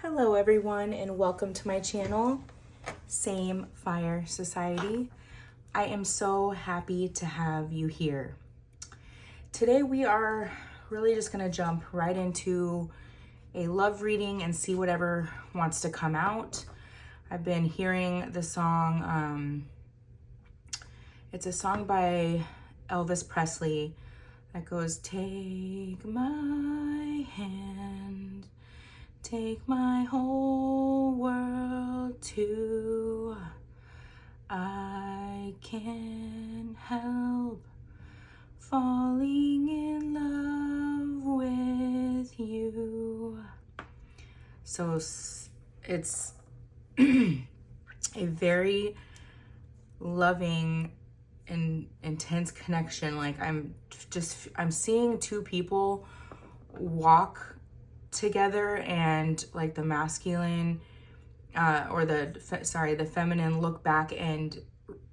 Hello everyone and welcome to my channel, Same Fire Society. I am so happy to have you here. Today we are really just going to jump right into a love reading and see whatever wants to come out. I've been hearing the song, it's a song by Elvis Presley that goes, "Take my hand, take my whole world too. I can't help falling in love with you." So it's a very loving and intense connection. Like I'm seeing two people walk together, and like the masculine the feminine look back and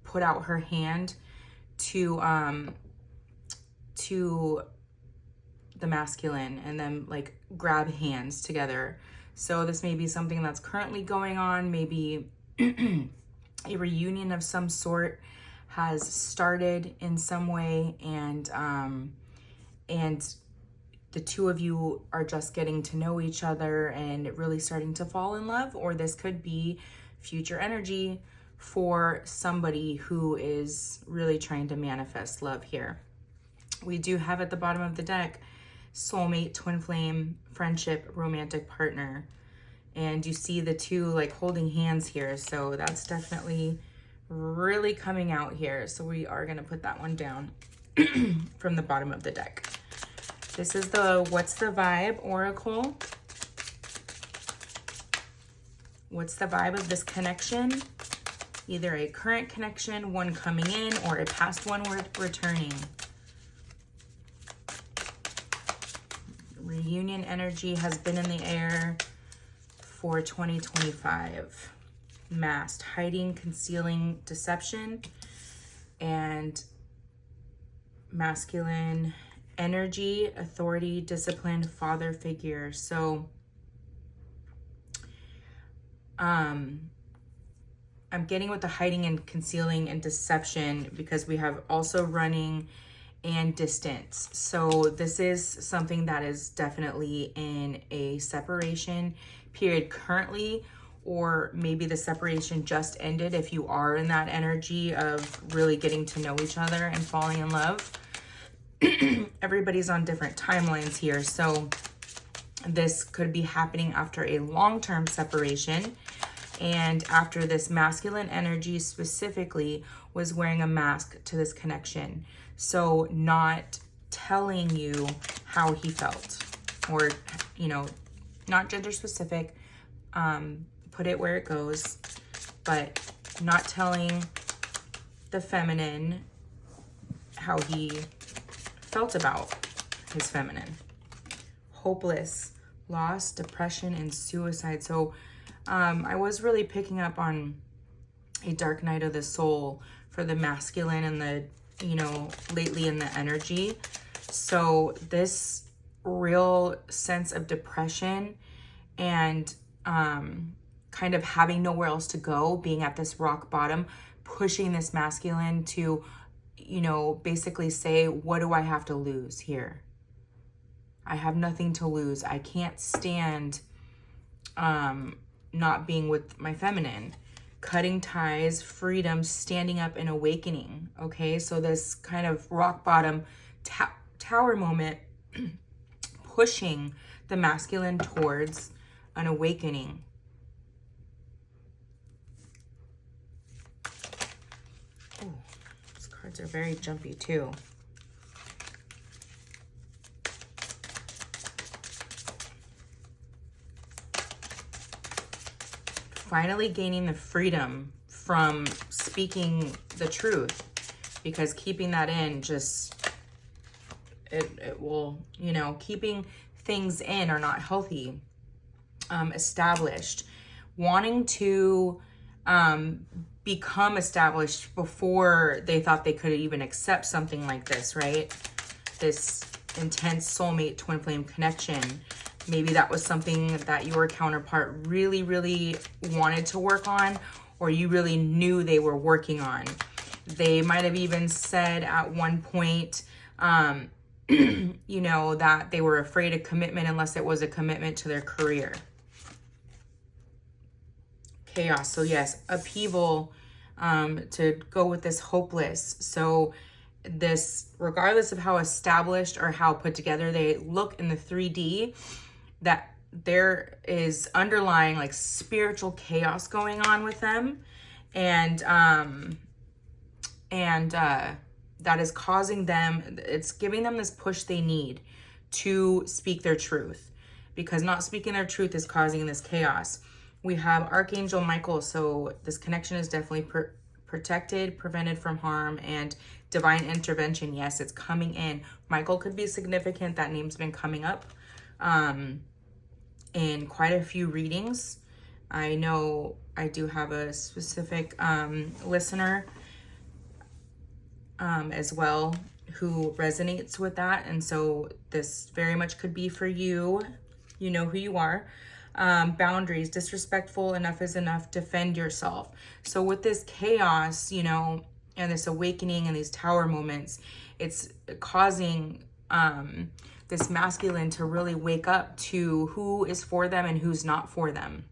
put out her hand to the masculine, and then like grab hands together. So this may be something that's currently going on. Maybe a reunion of some sort has started in some way, and the two of you are just getting to know each other and really starting to fall in love. Or this could be future energy for somebody who is really trying to manifest love here. We do have at the bottom of the deck soulmate, twin flame, friendship, romantic partner. And you see the two like holding hands here. So that's definitely really coming out here. So we are going to put that one down from the bottom of the deck. This is the What's the Vibe Oracle. What's the vibe of this connection? Either a current connection, one coming in, or a past one returning. Reunion energy has been in the air for 2025. Masked, hiding, concealing, deception, and masculine energy, authority, discipline, father figure. So I'm getting with the hiding and concealing and deception because we have also running and distance. So this is something that is definitely in a separation period currently, or maybe the separation just ended if you are in that energy of really getting to know each other and falling in love. Everybody's on different timelines here. So this could be happening after a long-term separation, and after this masculine energy specifically was wearing a mask to this connection. So not telling you how he felt, or, you know, not gender specific, put it where it goes, but not telling the feminine how he felt about his feminine. Hopeless, loss, depression, and suicide. So I was really picking up on a dark night of the soul for the masculine and the, you know, lately in the energy. So this real sense of depression and kind of having nowhere else to go, being at this rock bottom, pushing this masculine to, you know, basically say, what do I have to lose here? I have nothing to lose. I can't stand not being with my feminine. Cutting ties, freedom, standing up and awakening. Okay, so this kind of rock bottom tower moment pushing the masculine towards an awakening. Ooh, these cards are very jumpy too. Finally gaining the freedom from speaking the truth, because keeping that in just, it will, you know, keeping things in are not healthy. Established, wanting to become established before they thought they could even accept something like this, right? This intense soulmate twin flame connection Maybe that was something that your counterpart really, really wanted to work on, or you really knew they were working on. They might have even said at one point, you know, that they were afraid of commitment unless it was a commitment to their career. Chaos. So yes, upheaval, to go with this hopeless. So this, regardless of how established or how put together they look in the 3D, that there is underlying like spiritual chaos going on with them. And that is causing them, it's giving them this push they need to speak their truth, because not speaking their truth is causing this chaos. We have Archangel Michael, so this connection is definitely protected, prevented from harm, and divine intervention. Yes, it's coming in. Michael could be significant. That name's been coming up in quite a few readings. I know I do have a specific listener as well who resonates with that, and so this very much could be for you. You know who you are. Boundaries, disrespectful, enough is enough, defend yourself. So with this chaos, you know, and this awakening and these tower moments, it's causing this masculine to really wake up to who is for them and who's not for them.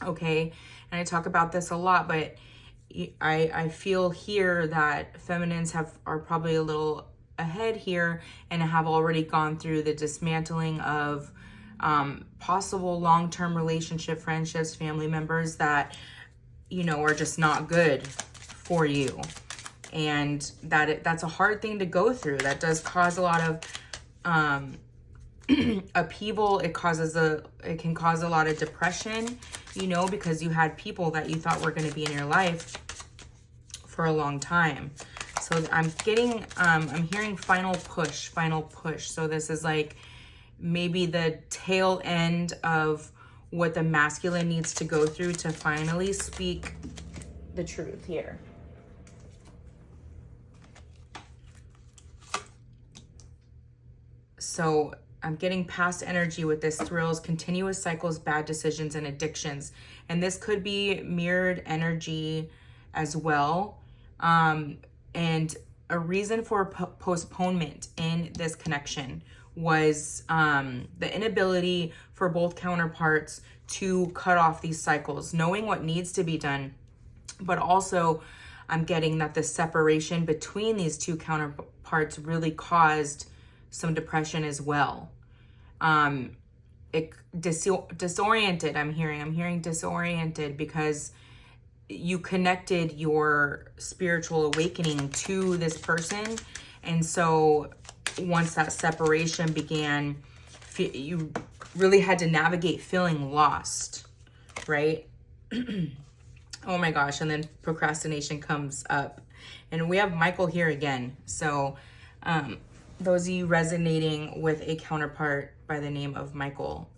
Okay, and I talk about this a lot, but I feel here that feminines are probably a little ahead here and have already gone through the dismantling of possible long-term relationship, friendships, family members that, you know, are just not good for you. And that's a hard thing to go through. That does cause a lot of upheaval. It can cause a lot of depression, you know, because you had people that you thought were going to be in your life for a long time. So I'm getting, I'm hearing final push. So this is like maybe the tail end of what the masculine needs to go through to finally speak the truth here. So I'm getting past energy with this: thrills, continuous cycles, bad decisions, and addictions. And this could be mirrored energy as well. And a reason for postponement in this connection was the inability for both counterparts to cut off these cycles, knowing what needs to be done. But also, I'm getting that the separation between these two counterparts really caused some depression as well. Disoriented, I'm hearing disoriented, because you connected your spiritual awakening to this person. And so once that separation began, you really had to navigate feeling lost, right? Oh my gosh. And then procrastination comes up. And we have Michael here again. So those of you resonating with a counterpart by the name of Michael,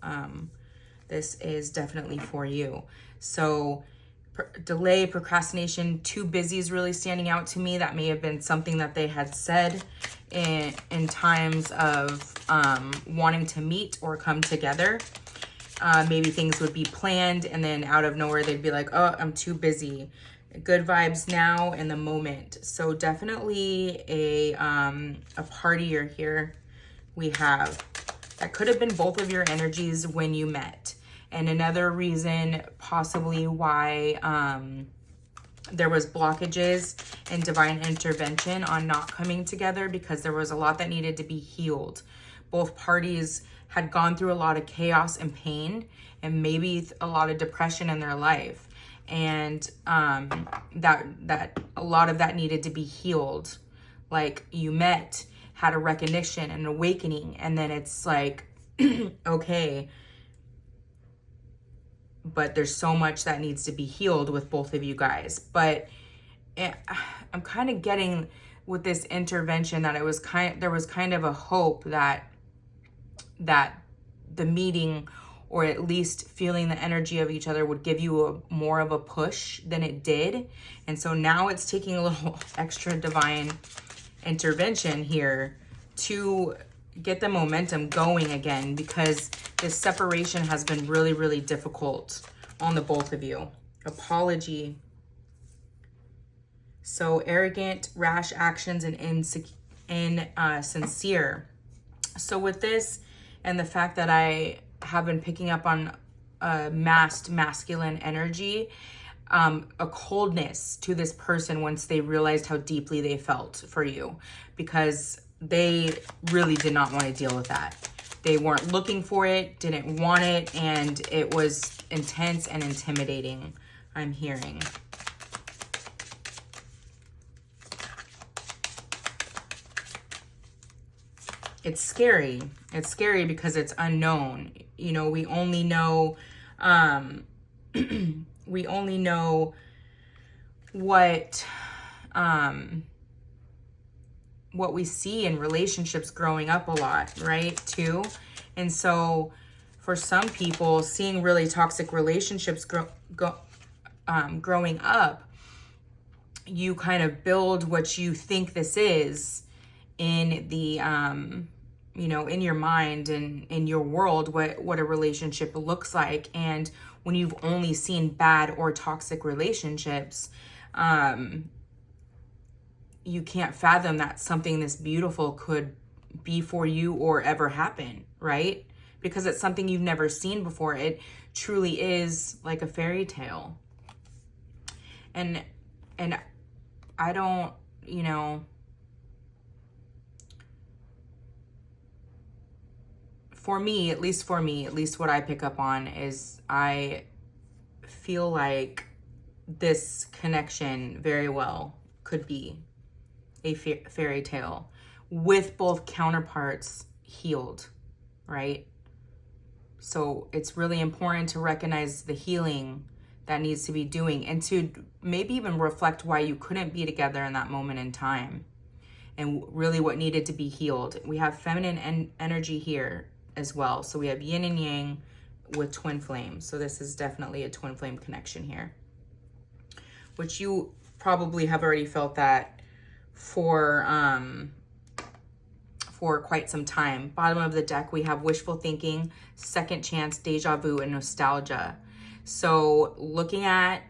this is definitely for you. So delay, procrastination, too busy is really standing out to me. That may have been something that they had said in times of wanting to meet or come together. Maybe things would be planned and then out of nowhere they'd be like, oh, I'm too busy. Good vibes now in the moment. So definitely a partier here we have. That could have been both of your energies when you met. And another reason possibly why there was blockages and divine intervention on not coming together, because there was a lot that needed to be healed. Both parties had gone through a lot of chaos and pain, and maybe a lot of depression in their life. And that a lot of that needed to be healed. Like, you met, had a recognition, an awakening, and then it's like, okay, but there's so much that needs to be healed with both of you guys. But I'm kind of getting with this intervention that there was kind of a hope that the meeting, or at least feeling the energy of each other, would give you more of a push than it did. And so now it's taking a little extra divine intervention here to get the momentum going again, because this separation has been really, really difficult on the both of you. Apology. So arrogant, rash actions, and insincere. So with this and the fact that I have been picking up on masked masculine energy, a coldness to this person once they realized how deeply they felt for you, because they really did not want to deal with that. They weren't looking for it, didn't want it, and it was intense and intimidating, I'm hearing. It's scary. It's scary because it's unknown. You know, we only know, we only know what we see in relationships growing up a lot, right? Too. And so for some people, seeing really toxic relationships growing up, you kind of build what you think this is in the, you know, in your mind and in your world, what a relationship looks like. And when you've only seen bad or toxic relationships, you can't fathom that something this beautiful could be for you or ever happen, right? Because it's something you've never seen before. It truly is like a fairy tale. And I don't, you know, for me, at least what I pick up on is I feel like this connection very well could be a fairy tale with both counterparts healed, right? So it's really important to recognize the healing that needs to be doing, and to maybe even reflect why you couldn't be together in that moment in time, and really what needed to be healed. We have feminine energy here as well. So we have yin and yang with twin flames. So this is definitely a twin flame connection here, which you probably have already felt that for quite some time. Bottom of the deck, we have wishful thinking, second chance, deja vu, and nostalgia. So looking at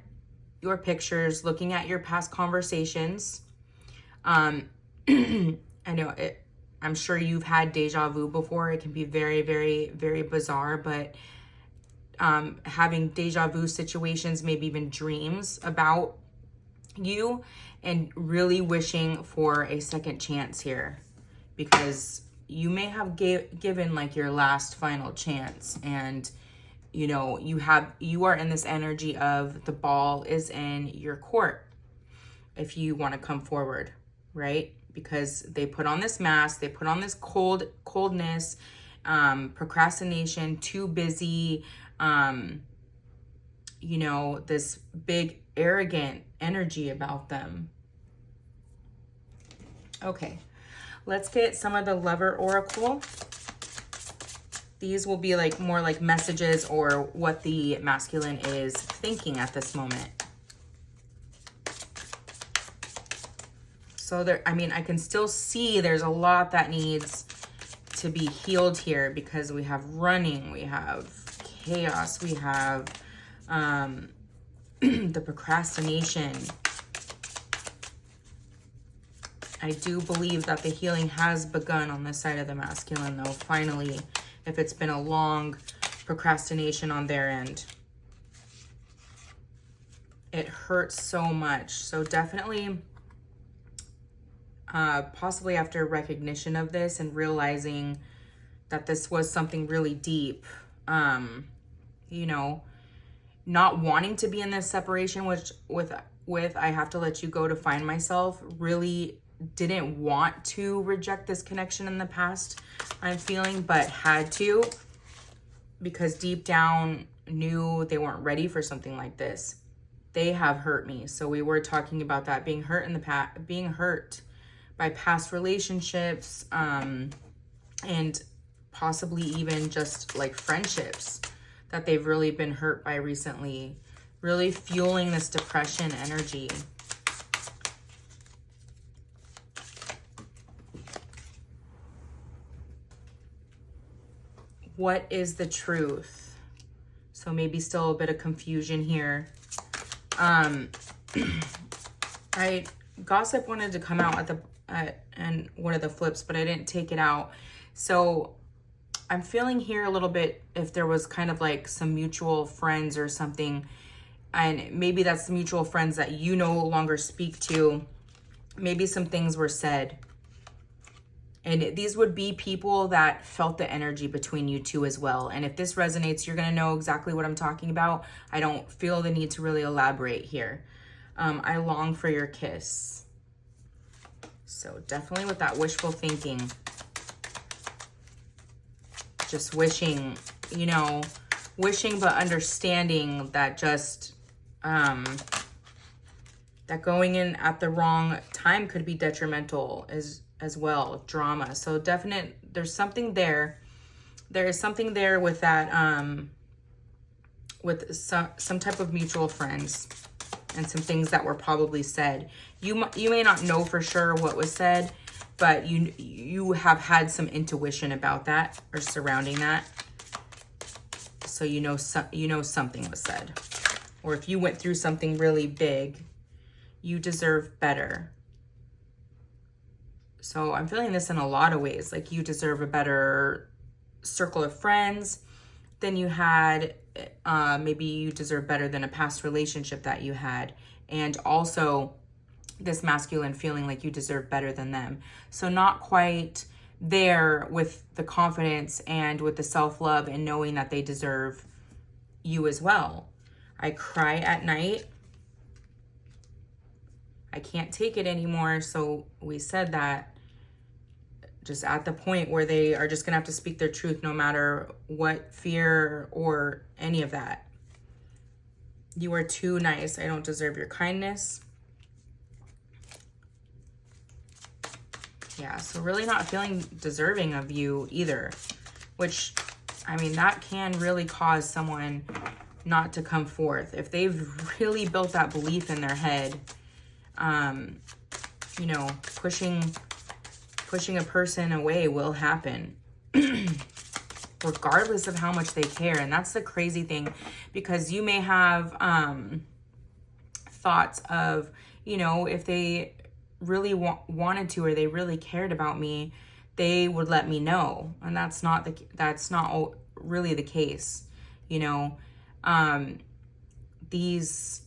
your pictures, looking at your past conversations, I know it, I'm sure you've had deja vu before. It can be very, very, very bizarre, but having deja vu situations, maybe even dreams about you, and really wishing for a second chance here, because you may have given like your last final chance, and you know, you are in this energy of the ball is in your court if you want to come forward, right? Because they put on this mask, they put on this coldness, procrastination, too busy, you know, this big arrogant energy about them. Okay, let's get some of the Lover Oracle. These will be like more like messages or what the masculine is thinking at this moment. So there, I mean, I can still see there's a lot that needs to be healed here, because we have running, we have chaos, we have the procrastination. I do believe that the healing has begun on this side of the masculine, though, finally, if it's been a long procrastination on their end. It hurts so much. So definitely, possibly after recognition of this and realizing that this was something really deep, you know, not wanting to be in this separation, which with I have to let you go to find myself, really didn't want to reject this connection in the past, I'm feeling, but had to, because deep down knew they weren't ready for something like this. They have hurt me. So we were talking about that, being hurt in the past, being hurt by past relationships, and possibly even just like friendships that they've really been hurt by recently, really fueling this depression energy. what is the truth? So maybe still a bit of confusion here. Gossip wanted to come out and one of the flips, but I didn't take it out. So I'm feeling here a little bit if there was kind of like some mutual friends or something, and maybe that's the mutual friends that you no longer speak to. Maybe some things were said. And these would be people that felt the energy between you two as well. And if this resonates, you're going to know exactly what I'm talking about. I don't feel the need to really elaborate here. I long for your kiss. So definitely with that wishful thinking. Just wishing, you know, wishing but understanding that just, that going in at the wrong time could be detrimental as well, drama. So there's something there. There is something there with that, with some type of mutual friends and some things that were probably said. You may not know for sure what was said, but you have had some intuition about that or surrounding that. So you know something was said. Or if you went through something really big, you deserve better. So I'm feeling this in a lot of ways. Like you deserve a better circle of friends than you had. Maybe you deserve better than a past relationship that you had. And also this masculine feeling like you deserve better than them. So not quite there with the confidence and with the self-love and knowing that they deserve you as well. I cry at night. I can't take it anymore. So we said that just at the point where they are just going to have to speak their truth no matter what fear or any of that. You are too nice. I don't deserve your kindness. Yeah, so really not feeling deserving of you either, which, I mean, that can really cause someone not to come forth. If they've really built that belief in their head, you know, pushing a person away will happen regardless of how much they care. And that's the crazy thing, because you may have thoughts of, you know, if they really wanted to, or they really cared about me, they would let me know. And that's not really the case. You know, these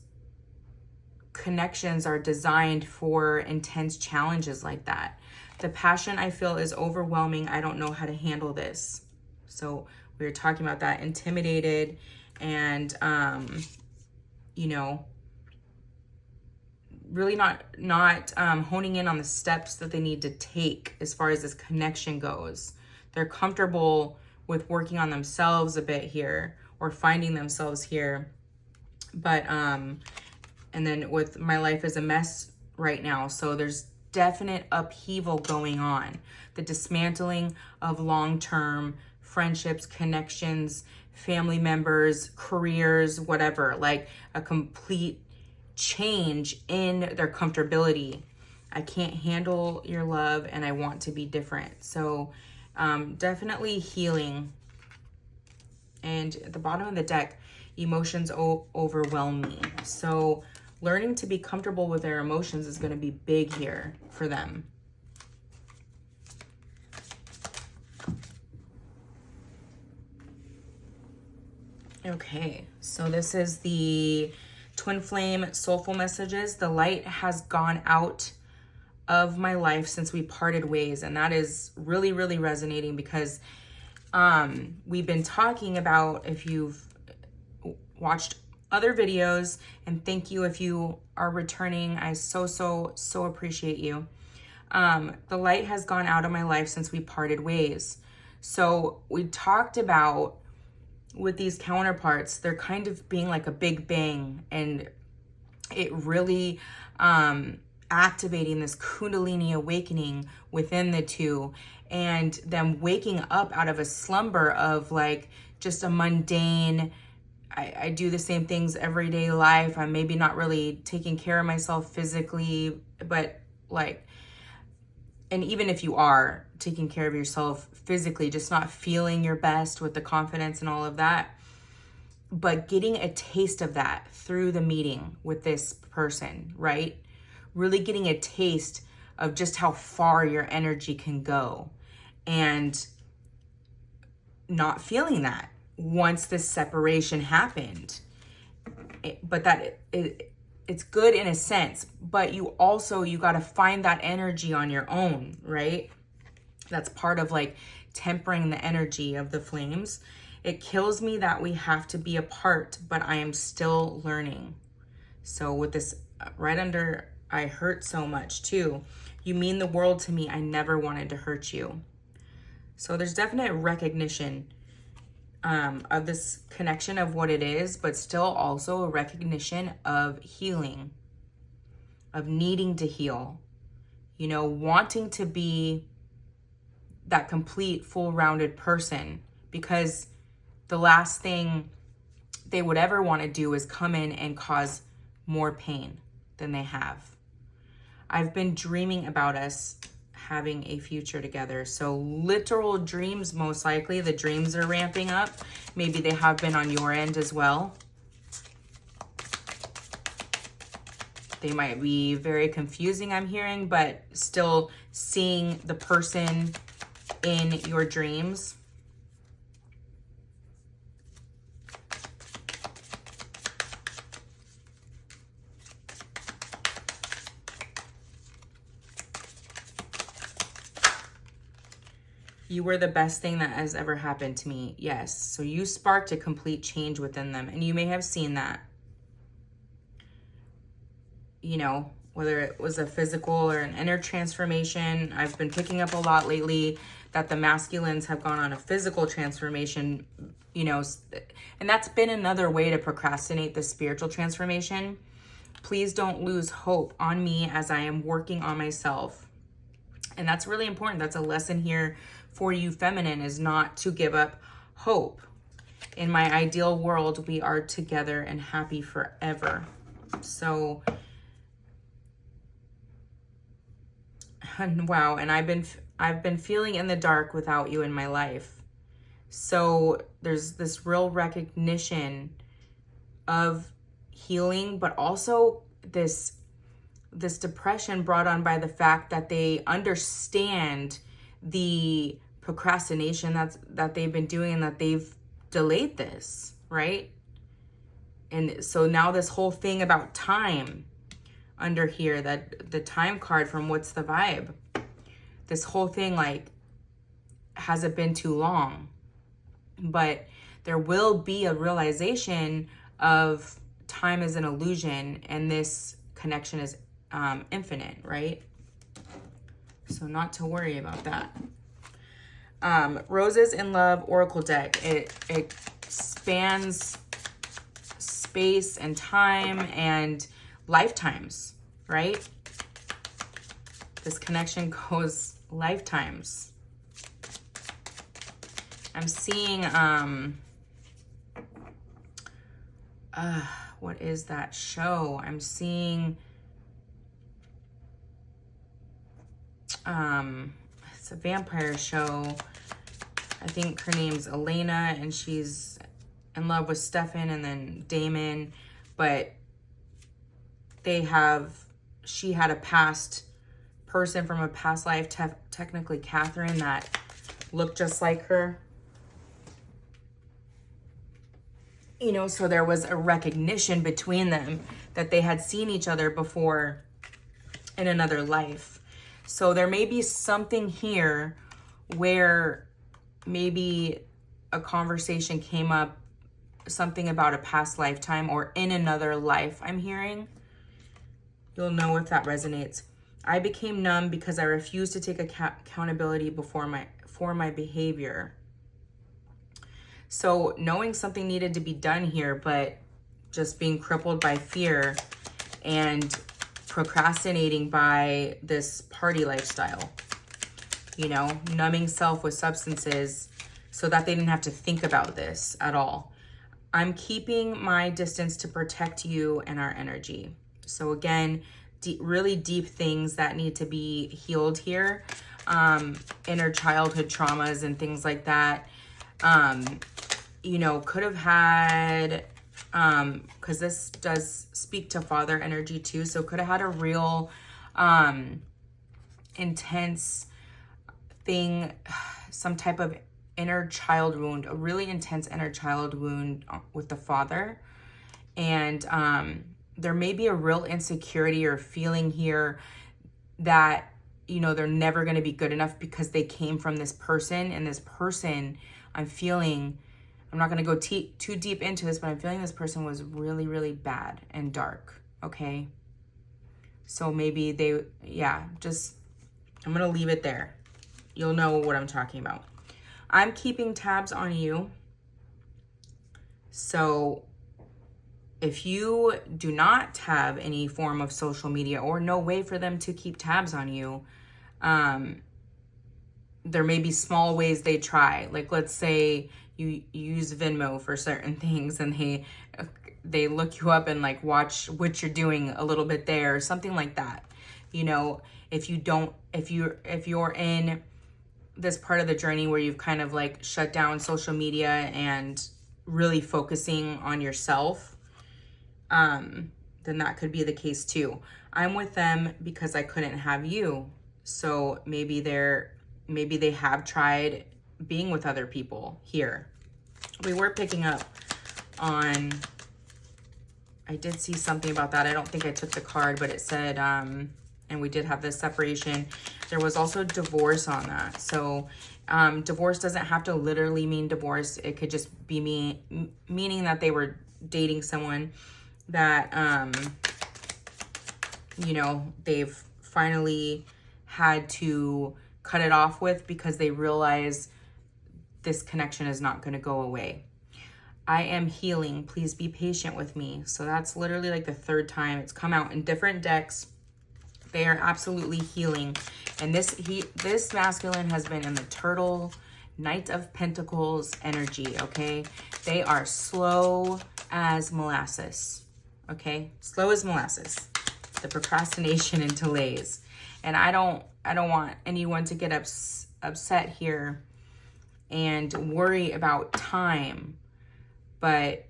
connections are designed for intense challenges like that. The passion I feel is overwhelming. I don't know how to handle this. So we were talking about that, intimidated and, you know, really not honing in on the steps that they need to take as far as this connection goes. They're comfortable with working on themselves a bit here, or finding themselves here. But, and then with my life is a mess right now. So there's definite upheaval going on. The dismantling of long-term friendships, connections, family members, careers, whatever, like a complete change in their comfortability. I can't handle your love and I want to be different. So definitely healing. And at the bottom of the deck, emotions overwhelm me. So learning to be comfortable with their emotions is going to be big here for them. Okay, so this is the Twin Flame Soulful Messages. The light has gone out of my life since we parted ways. And that is really, really resonating, because we've been talking about, if you've watched other videos, and thank you if you are returning, I so appreciate you. The light has gone out of my life since we parted ways. So we talked about, with these counterparts, they're kind of being like a big bang, and it really activating this Kundalini awakening within the two, and them waking up out of a slumber of like just a mundane, I do the same things everyday life. I'm maybe not really taking care of myself physically, but like, and even if you are taking care of yourself physically, just not feeling your best with the confidence and all of that. But getting a taste of that through the meeting with this person, right? Really getting a taste of just how far your energy can go, and not feeling that once this separation happened. But that it's good in a sense, but you got to find that energy on your own, right? That's part of like tempering the energy of the flames. It kills me that we have to be apart, but I am still learning. So with this right under, I hurt so much too. You mean the world to me. I never wanted to hurt you. So there's definite recognition of this connection of what it is, but still also a recognition of healing, of needing to heal, you know, wanting to be that complete, full-rounded person, because the last thing they would ever want to do is come in and cause more pain than they have. I've been dreaming about us having a future together. So literal dreams, most likely. The dreams are ramping up. Maybe they have been on your end as well. They might be very confusing, I'm hearing, but still seeing the person in your dreams. You were the best thing that has ever happened to me. Yes. So you sparked a complete change within them. And you may have seen that. You know, whether it was a physical or an inner transformation. I've been picking up a lot lately that the masculines have gone on a physical transformation, you know, and that's been another way to procrastinate the spiritual transformation. Please don't lose hope on me as I am working on myself. And that's really important. That's a lesson here for you, feminine, is not to give up hope. In my ideal world, we are together and happy forever. So, wow. And I've been feeling in the dark without you in my life. So there's this real recognition of healing, but also this depression brought on by the fact that they understand the procrastination that they've been doing, and that they've delayed this, right? And so now this whole thing about time under here, that the time card from What's the Vibe, this whole thing, like, has it been too long? But there will be a realization of time is an illusion, and this connection is infinite, right? So not to worry about that. Roses in Love Oracle deck. It spans space and time and lifetimes, right? This connection goes lifetimes. I'm seeing, what is that show? I'm seeing, it's a vampire show. I think her name's Elena, and she's in love with Stefan and then Damon, but she had a past person from a past life, technically Catherine, that looked just like her. You know, so there was a recognition between them that they had seen each other before in another life. So there may be something here where maybe a conversation came up, something about a past lifetime or in another life, I'm hearing. You'll know if that resonates. I became numb because I refused to take accountability for my behavior. So knowing something needed to be done here, but just being crippled by fear and procrastinating by this party lifestyle, you know, numbing self with substances so that they didn't have to think about this at all. I'm keeping my distance to protect you and our energy. So again, really deep things that need to be healed here. inner childhood traumas and things like that. You know, could have had, because this does speak to father energy too, so could have had a real intense thing, some type of inner child wound, a really intense inner child wound with the father. And there may be a real insecurity or feeling here that, you know, they're never going to be good enough because they came from this person, and this person, I'm feeling, I'm not going to go too deep into this, but I'm feeling this person was really, really bad and dark, okay? So maybe they, yeah, just, I'm going to leave it there. You'll know what I'm talking about. I'm keeping tabs on you. So if you do not have any form of social media or no way for them to keep tabs on you, there may be small ways they try. Like, let's say you use Venmo for certain things, and they look you up and like watch what you're doing a little bit there, or something like that. You know, if you're in this part of the journey where you've kind of like shut down social media and really focusing on yourself, then that could be the case too. I'm with them because I couldn't have you. So maybe they have tried being with other people here. We were picking up on, I did see something about that. I don't think I took the card, but it said, and we did have this separation. There was also divorce on that. So divorce doesn't have to literally mean divorce. It could just be meaning that they were dating someone that, you know, they've finally had to cut it off with because they realize this connection is not going to go away. I am healing. Please be patient with me. So that's literally like the third time it's come out in different decks. They are absolutely healing. And this masculine has been in the Turtle, Knight of Pentacles energy, okay? They are slow as molasses, okay? Slow as molasses. The procrastination and delays. And I don't want anyone to get upset here and worry about time. But,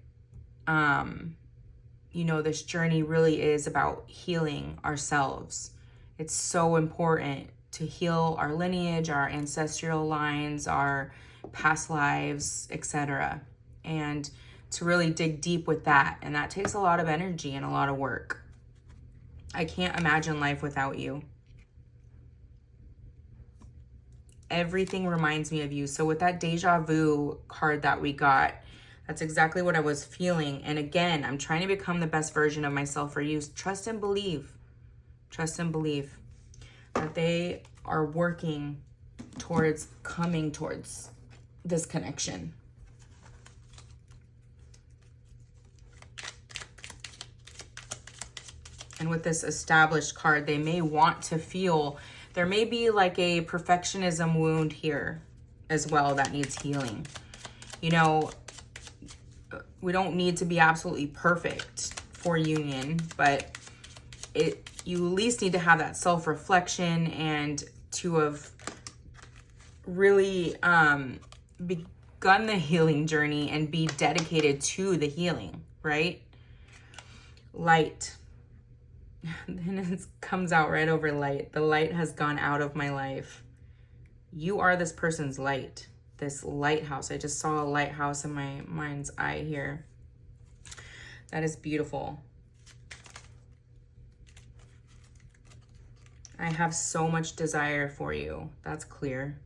you know, this journey really is about healing ourselves. It's so important to heal our lineage, our ancestral lines, our past lives, etc. And to really dig deep with that. And that takes a lot of energy and a lot of work. I can't imagine life without you. Everything reminds me of you. So with that deja vu card that we got, that's exactly what I was feeling. And again, I'm trying to become the best version of myself for you. Trust and believe. Trust and believe that they are working towards coming towards this connection. And with this established card, they may want to feel, there may be like a perfectionism wound here as well that needs healing. You know, we don't need to be absolutely perfect for union, but you at least need to have that self-reflection and to have really begun the healing journey and be dedicated to the healing, right? Light. Then it comes out right over light. The light has gone out of my life. You are this person's light. This lighthouse. I just saw a lighthouse in my mind's eye here. That is beautiful. I have so much desire for you. That's clear.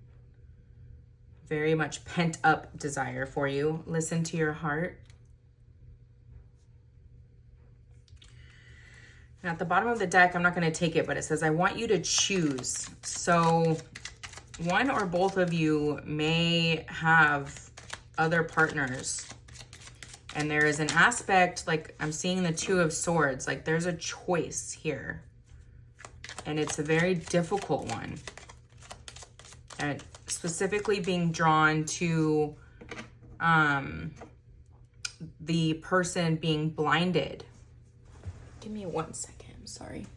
Very much pent up desire for you. Listen to your heart. Now at the bottom of the deck, I'm not going to take it, but it says, I want you to choose. So one or both of you may have other partners. And there is an aspect, like I'm seeing the Two of Swords, like there's a choice here. And it's a very difficult one. And specifically being drawn to the person being blinded. Give me 1 second, I'm sorry.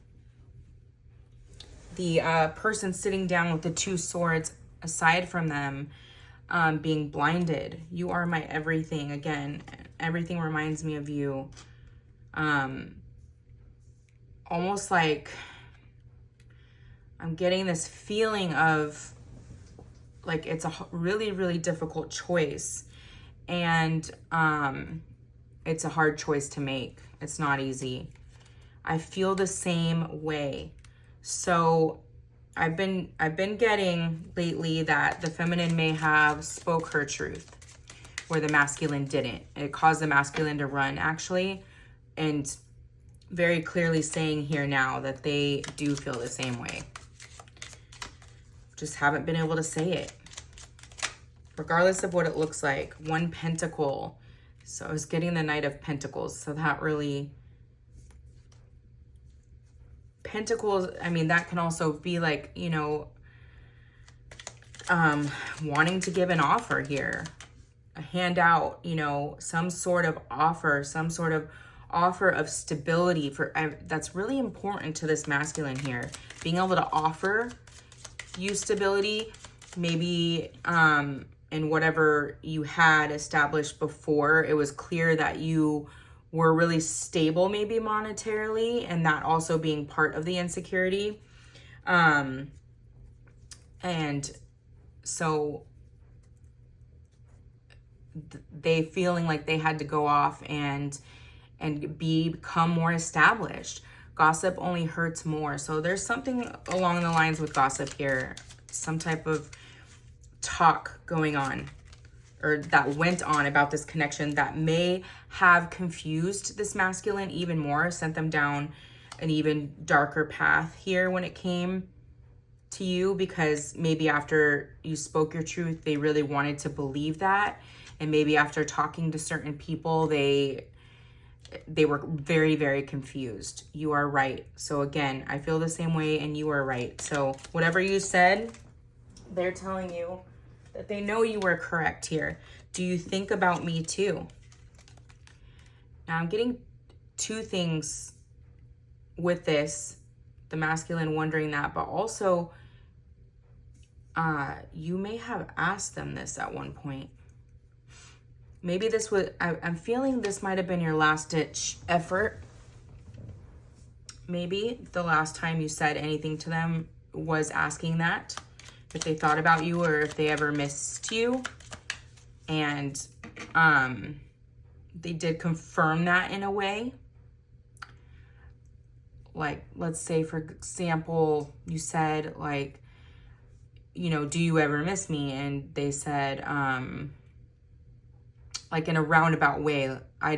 the person sitting down with the 2 swords aside from them, being blinded. You are my everything. Again, everything reminds me of you. Almost like I'm getting this feeling of like it's a really, really difficult choice. And it's a hard choice to make. It's not easy. I feel the same way. So I've been getting lately that the feminine may have spoke her truth where the masculine didn't. It caused the masculine to run, actually, and very clearly saying here now that they do feel the same way. Just haven't been able to say it. Regardless of what it looks like. 1 pentacle. So I was getting the Knight of Pentacles. So that really... Pentacles, I mean, that can also be like, you know, wanting to give an offer here. A handout, you know, some sort of offer, some sort of offer of stability. That's really important to this masculine here. Being able to offer you stability, maybe in whatever you had established before. It was clear that you were really stable, maybe monetarily, and that also being part of the insecurity. And so they feeling like they had to go off and become more established. Gossip only hurts more. So there's something along the lines with gossip here. Some type of talk going on, or that went on about this connection that may have confused this masculine even more, sent them down an even darker path here when it came to you, because maybe after you spoke your truth, they really wanted to believe that. And maybe after talking to certain people, they were very, very confused. You are right. So again, I feel the same way and you are right. So whatever you said, they're telling you that they know you were correct here. Do you think about me too? Now I'm getting 2 things with this. The masculine wondering that, but also you may have asked them this at one point. Maybe this was, I'm feeling this might have been your last ditch effort. Maybe the last time you said anything to them was asking that, if they thought about you or if they ever missed you. And they did confirm that in a way. Like, let's say, for example, you said, like, you know, do you ever miss me? And they said, like, in a roundabout way, I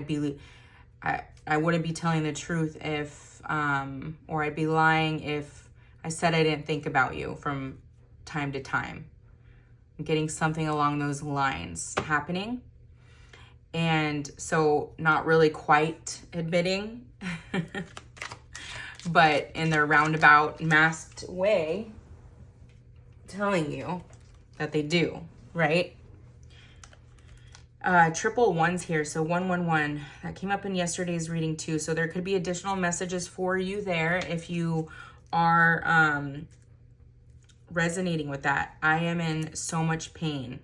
wouldn't be telling the truth if, or I'd be lying if I said I didn't think about you from time to time. I'm getting something along those lines happening. And so not really quite admitting, but in their roundabout, masked way, telling you that they do, right? Triple ones here, so 111. That came up in yesterday's reading too. So there could be additional messages for you there if you are resonating with that. I am in so much pain.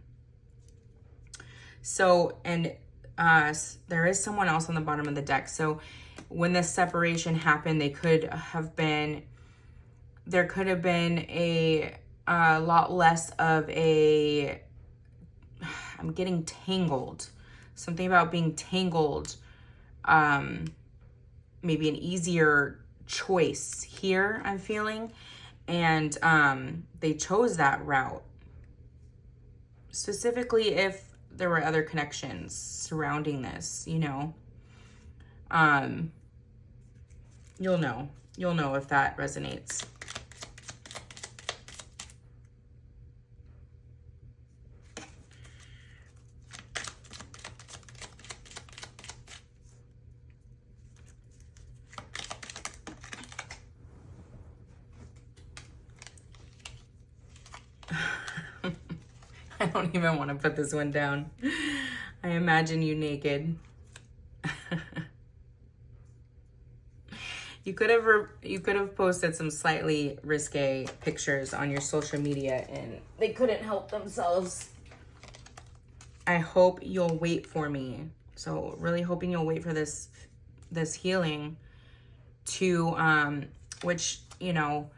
So, and there is someone else on the bottom of the deck. So when this separation happened, there could have been a lot less of a, I'm getting tangled. Something about being tangled. Maybe an easier choice here, I'm feeling. And they chose that route. Specifically if there were other connections surrounding this, you know. You'll know if that resonates. I don't even want to put this one down. I imagine you naked. You could have posted some slightly risque pictures on your social media and they couldn't help themselves. I hope you'll wait for me. So really hoping you'll wait for this healing to which, you know,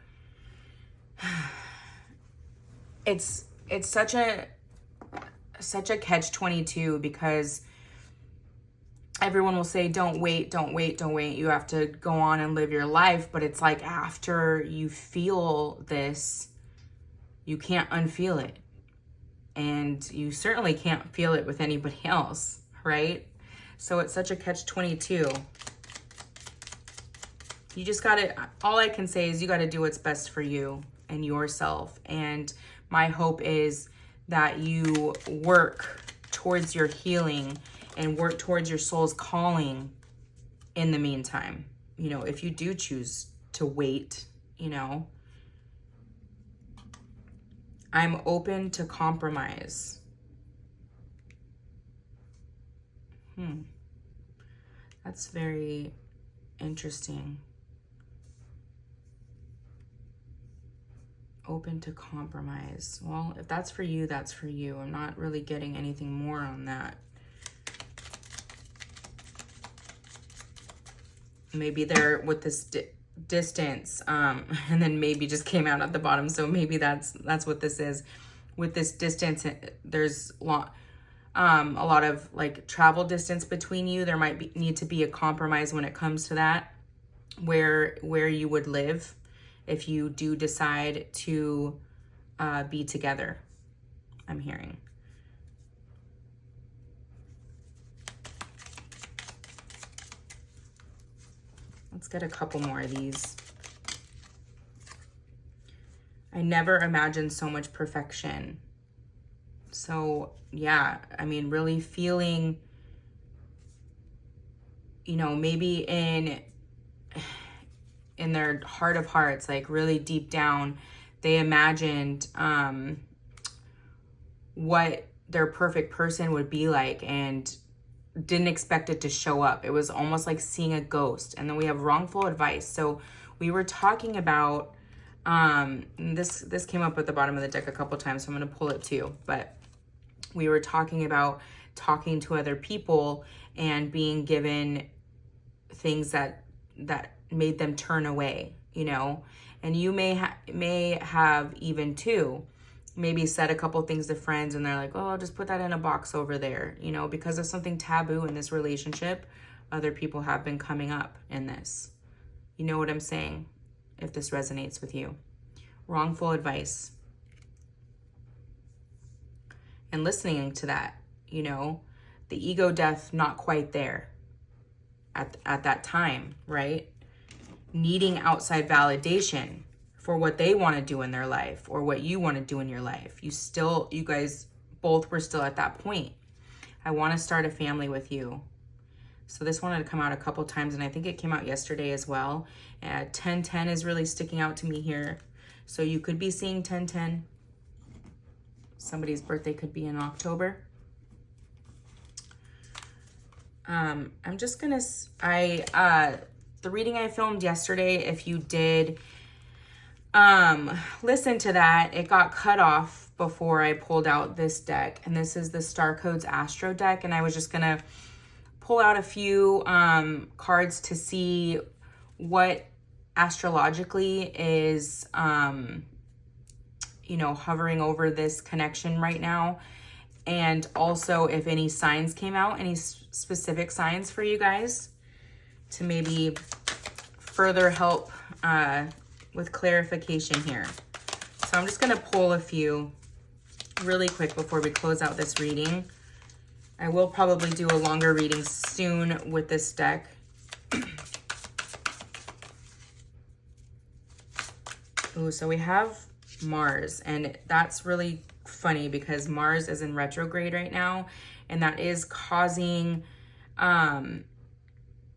it's such a catch-22 because everyone will say, don't wait. You have to go on and live your life. But it's like after you feel this, you can't unfeel it. And you certainly can't feel it with anybody else, right? So it's such a catch-22. You just gotta, all I can say is you gotta do what's best for you and yourself. And my hope is that you work towards your healing and work towards your soul's calling in the meantime. You know, if you do choose to wait, you know, I'm open to compromise. That's very interesting. Open to compromise. Well, if that's for you, that's for you. I'm not really getting anything more on that. Maybe they're with this distance, and then maybe just came out at the bottom. So maybe that's what this is. With this distance, there's a lot of like travel distance between you. There might need to be a compromise when it comes to that, where you would live if you do decide to be together, I'm hearing. Let's get a couple more of these. I never imagined so much perfection. So yeah, I mean, really feeling, you know, maybe in their heart of hearts, like really deep down, they imagined what their perfect person would be like and didn't expect it to show up. It was almost like seeing a ghost. And then we have wrongful advice. So we were talking about, this came up at the bottom of the deck a couple times, so I'm going to pull it too. But we were talking about talking to other people and being given things that made them turn away, you know. And you may have even too maybe said a couple things to friends and they're like, oh, I'll just put that in a box over there, you know, because of something taboo in this relationship. Other people have been coming up in this. You know what I'm saying? If this resonates with you. Wrongful advice. And listening to that, you know, the ego death not quite there at that time, right? Needing outside validation for what they want to do in their life or what you want to do in your life. You guys both were still at that point. I want to start a family with you. So this wanted to come out a couple times, and I think it came out yesterday as well. 1010 is really sticking out to me here. So you could be seeing 1010. Somebody's birthday could be in October. I'm just gonna, the reading I filmed yesterday, if you did listen to that, it got cut off before I pulled out this deck. And this is the Star Codes Astro deck. And I was just gonna pull out a few cards to see what astrologically is, you know, hovering over this connection right now. And also if any signs came out, any specific signs for you guys to maybe further help with clarification here. So I'm just going to pull a few really quick before we close out this reading. I will probably do a longer reading soon with this deck. Ooh, so we have Mars, and that's really funny because Mars is in retrograde right now, and that is causing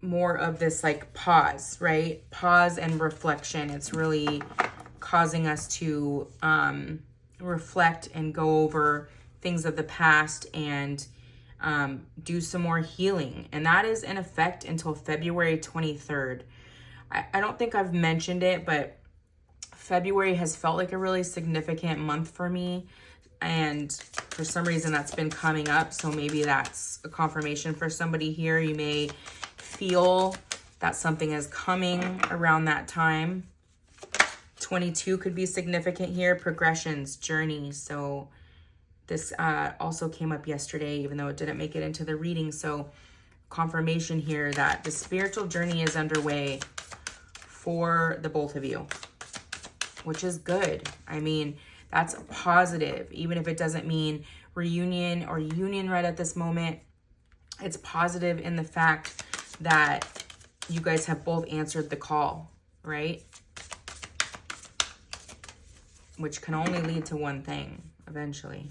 more of this like pause, right? Pause and reflection. It's really causing us to reflect and go over things of the past and do some more healing. And that is in effect until February 23rd. I don't think I've mentioned it, but February has felt like a really significant month for me. And for some reason that's been coming up. So maybe that's a confirmation for somebody here. You may feel that something is coming around that time. 22 could be significant here. Progressions, journeys. So this also came up yesterday, even though it didn't make it into the reading. So confirmation here that the spiritual journey is underway for the both of you, which is good. I mean, that's positive, even if it doesn't mean reunion or union right at this moment. It's positive in the fact that you guys have both answered the call, right? Which can only lead to one thing eventually.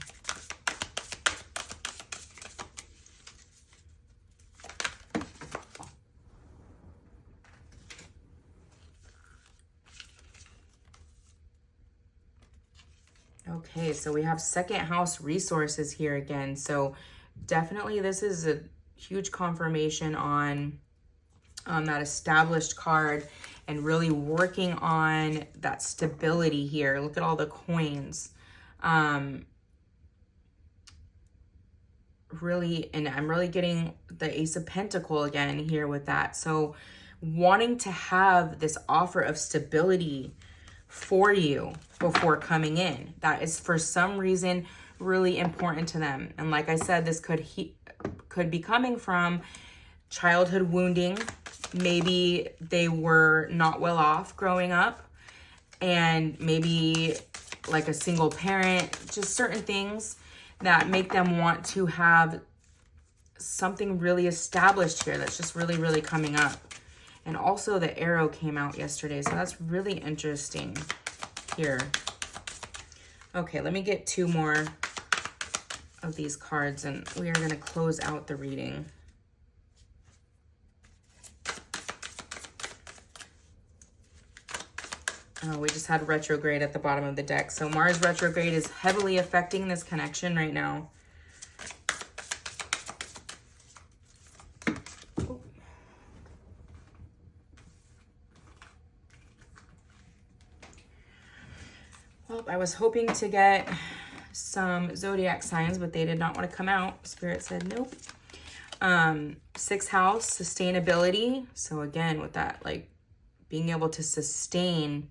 Okay, so we have second house resources here again. So definitely this is a huge confirmation on that established card and really working on that stability here. Look at all the coins. Really, and I'm really getting the Ace of Pentacles again here with that. So wanting to have this offer of stability for you before coming in. That is for some reason really important to them. And like I said, this could be coming from childhood wounding. Maybe they were not well off growing up, and maybe like a single parent, just certain things that make them want to have something really established here that's just really, really coming up. And also the arrow came out yesterday, so that's really interesting here. Okay, let me get 2 more of these cards and we are going to close out the reading. Oh, we just had retrograde at the bottom of the deck. So Mars retrograde is heavily affecting this connection right now. Well, I was hoping to get some zodiac signs, but they did not want to come out. Spirit said nope. 6th house, sustainability. So again, with that, like being able to sustain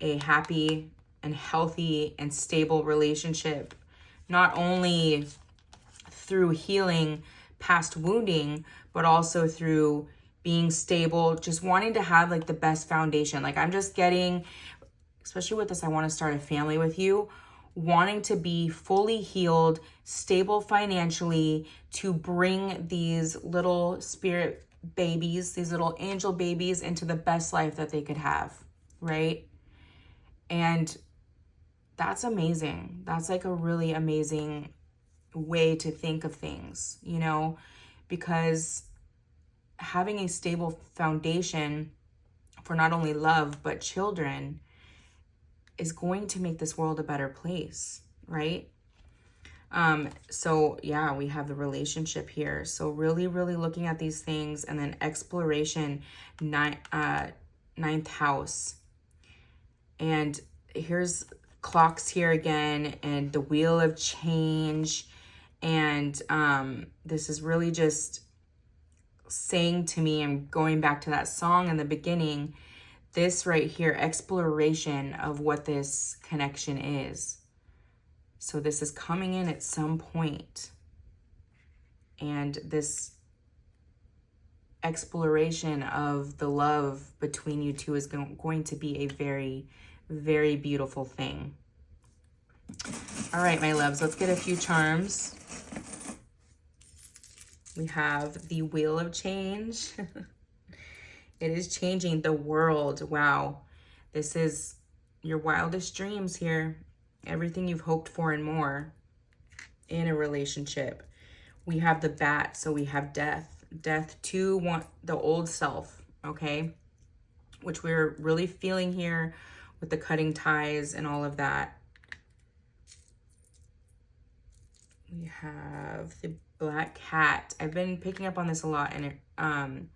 a happy and healthy and stable relationship, not only through healing past wounding, but also through being stable, just wanting to have like the best foundation. Like I'm just getting, especially with this, I want to start a family with you, wanting to be fully healed, stable financially, to bring these little spirit babies, these little angel babies into the best life that they could have, right? And that's amazing. That's like a really amazing way to think of things, you know, because having a stable foundation for not only love, but children is going to make this world a better place, right? So yeah, we have the relationship here. So really, really looking at these things, and then exploration, 9th house. And here's clocks here again, and the wheel of change. And this is really just saying to me, I'm going back to that song in the beginning, this right here, exploration of what this connection is. So this is coming in at some point. And this exploration of the love between you two is going to be a very, very beautiful thing. All right, my loves, let's get a few charms. We have the Wheel of Change. It is changing the world. Wow. This is your wildest dreams here. Everything you've hoped for and more in a relationship. We have the Bat, so we have death. Death to the old self, okay? Which we're really feeling here with the cutting ties and all of that. We have the Black Cat. I've been picking up on this a lot, and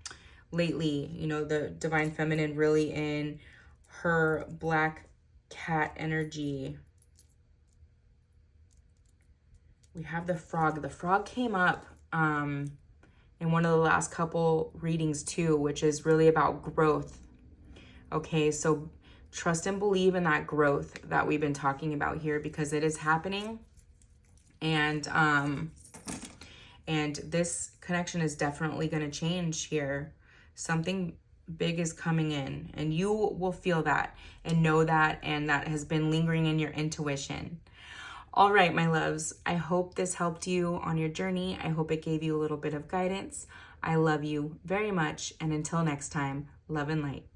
lately, you know, the divine feminine really in her black cat energy. We have the frog. The frog came up in one of the last couple readings too, which is really about growth. Okay, so trust and believe in that growth that we've been talking about here, because it is happening. And this connection is definitely going to change here. Something big is coming in, and you will feel that and know that, and that has been lingering in your intuition. All right, my loves, I hope this helped you on your journey. I hope it gave you a little bit of guidance. I love you very much, and until next time, love and light.